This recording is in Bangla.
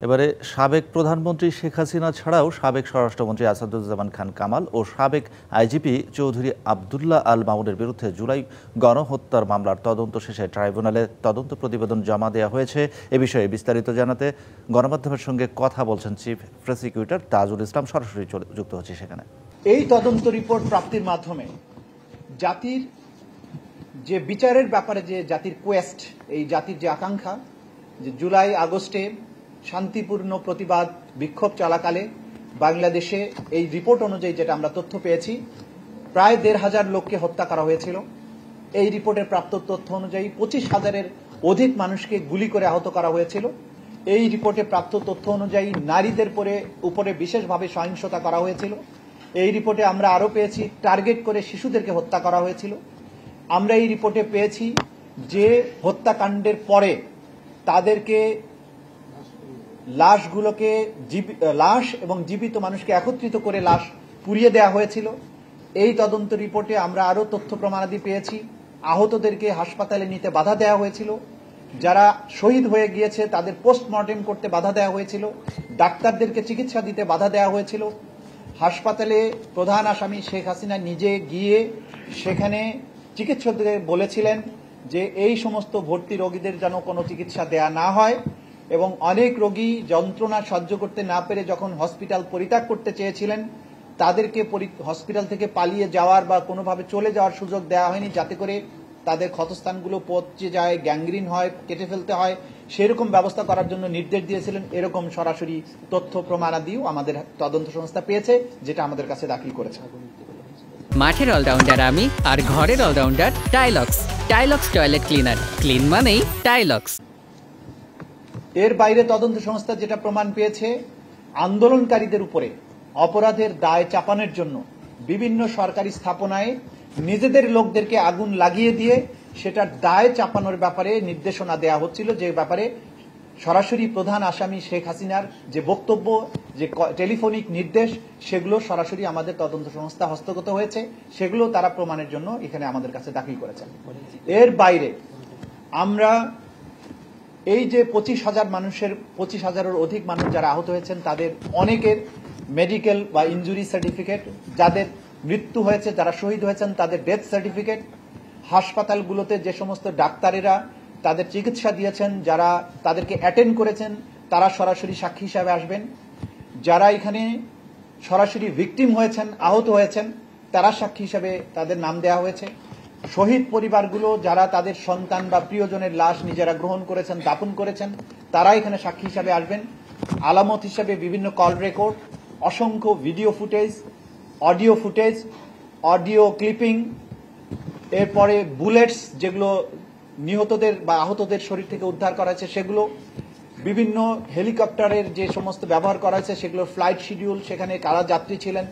এবারে সাবেক প্রধানমন্ত্রী শেখ হাসিনা ছাড়াও সাবেক স্বরাষ্ট্রমন্ত্রী আসাদুজ্জামান খান কামাল ও সাবেক আইজিপি চৌধুরী আবদুল্লাহ আল মামুনের বিরুদ্ধে জুলাই গণহত্যার মামলার তদন্ত শেষে ট্রাইব্যুনালে তদন্ত প্রতিবেদন জমা দেওয়া হয়েছে। এ বিষয়ে বিস্তারিত জানাতে গণমাধ্যমের সঙ্গে কথা বলছেন চিফ প্রসিকিউটর তাজুল ইসলাম। সরাসরি যুক্ত হচ্ছে সেখানে। এই তদন্ত রিপোর্ট প্রাপ্তির মাধ্যমে জাতির যে বিচারের ব্যাপারে যে জাতির কোয়েস্ট, এই জাতির যে আকাঙ্ক্ষা, যে জুলাই আগস্টে শান্তিপূর্ণ প্রতিবাদ বিক্ষোভ চলাকালে বাংলাদেশে এই রিপোর্ট অনুযায়ী যেটা আমরা তথ্য পেয়েছি, প্রায় ১,৫০০ লোককে হত্যা করা হয়েছিল। এই রিপোর্টের প্রাপ্ত তথ্য অনুযায়ী ২৫,০০০-এর অধিক মানুষকে গুলি করে আহত করা হয়েছিল। এই রিপোর্টে প্রাপ্ত তথ্য অনুযায়ী নারীদের উপরে বিশেষভাবে সহিংসতা করা হয়েছিল। এই রিপোর্টে আমরা আরও পেয়েছি টার্গেট করে শিশুদেরকে হত্যা করা হয়েছিল। আমরা এই রিপোর্টে পেয়েছি যে হত্যাকাণ্ডের পরে তাদেরকে লাশ এবং জীবিত মানুষকে একত্রিত করে লাশ পুড়িয়ে দেওয়া হয়েছিল। এই তদন্ত রিপোর্টে আমরা আরও তথ্য প্রমাণাদি পেয়েছি। আহতদেরকে হাসপাতালে নিতে বাধা দেওয়া হয়েছিল, যারা শহীদ হয়ে গিয়েছে তাদের পোস্টমর্টেম করতে বাধা দেওয়া হয়েছিল, ডাক্তারদেরকে চিকিৎসা দিতে বাধা দেওয়া হয়েছিল। হাসপাতালে প্রধান আসামি শেখ হাসিনা নিজে গিয়ে সেখানে চিকিৎসকদের বলেছিলেন যে এই সমস্ত ভর্তি রোগীদের যেন কোনো চিকিৎসা দেয়া না হয়, এবং অনেক রোগী যন্ত্রণা সহ্য করতে না পেরে যখন হসপিটাল পরিত্যাগ করতে চেয়েছিলেন তাদেরকে হসপিটাল থেকে পালিয়ে যাওয়ার বা কোনোভাবে চলে যাওয়ার সুযোগ দেওয়া হয়নি, যাতে করে তাদের ক্ষতস্থানগুলো পচে যায়, গ্যাংগ্রিন হয়, কেটে ফেলতে হয়, সেরকম ব্যবস্থা করার জন্য নির্দেশ দিয়েছিলেন। এরকম সরাসরি তথ্য প্রমাণাদিও আমাদের তদন্ত সংস্থা পেয়েছে, যেটা আমাদের কাছে দাখিল করেছে। মাঠের অলরাউন্ডার আমি, আর ঘরের all rounder Tylox. Tylox toilet cleaner, clean মানেই টাইলক্স। এর বাইরে তদন্ত সংস্থা যেটা প্রমাণ পেয়েছে, আন্দোলনকারীদের উপরে অপরাধের দায় চাপানোর জন্য বিভিন্ন সরকারি স্থাপনায় নিজেদের লোকদেরকে আগুন লাগিয়ে দিয়ে সেটার দায় চাপানোর ব্যাপারে নির্দেশনা দেওয়া হচ্ছিল, যে ব্যাপারে সরাসরি প্রধান আসামি শেখ হাসিনার যে বক্তব্য, যে টেলিফোনিক নির্দেশ, সেগুলো সরাসরি আমাদের তদন্ত সংস্থা হস্তগত হয়েছে। সেগুলো তারা প্রমাণের জন্য এখানে আমাদের কাছে দাখিল করেছেন। এর বাইরে আমরা এই যে ২৫,০০০-এর অধিক মানুষ যারা আহত হয়েছেন তাদের অনেকের মেডিকেল বা ইনজুরি সার্টিফিকেট, যাদের মৃত্যু হয়েছে, যারা শহীদ হয়েছেন তাদের ডেথ সার্টিফিকেট, হাসপাতালগুলোতে যে সমস্ত ডাক্তারেরা তাদের চিকিৎসা দিয়েছেন, যারা তাদেরকে অ্যাটেন্ড করেছেন, তারা সরাসরি সাক্ষী হিসাবে আসবেন। যারা এখানে সরাসরি ভিকটিম হয়েছেন, আহত হয়েছেন, তারা সাক্ষী হিসাবে তাদের নাম দেওয়া হয়েছে। শহীদ পরিবারগুলো যারা তাদের সন্তান বা প্রিয়জনের লাশ নিজেরা গ্রহণ করেছেন, দাপন করেছেন, তারা এখানে সাক্ষী হিসাবে আসবেন। আলামত হিসাবে বিভিন্ন কল রেকর্ড, অসংখ্য video footage, audio footage, audio clipping, এরপরে বুলেটস যেগুলো নিহতদের বা আহতদের শরীর থেকে উদ্ধার করা হয়েছে সেগুলো, বিভিন্ন হেলিকপ্টারের যে সমস্ত ব্যবহার করা হয়েছে সেগুলোর ফ্লাইট শিডিউল, সেখানে কারা যাত্রী ছিলেন,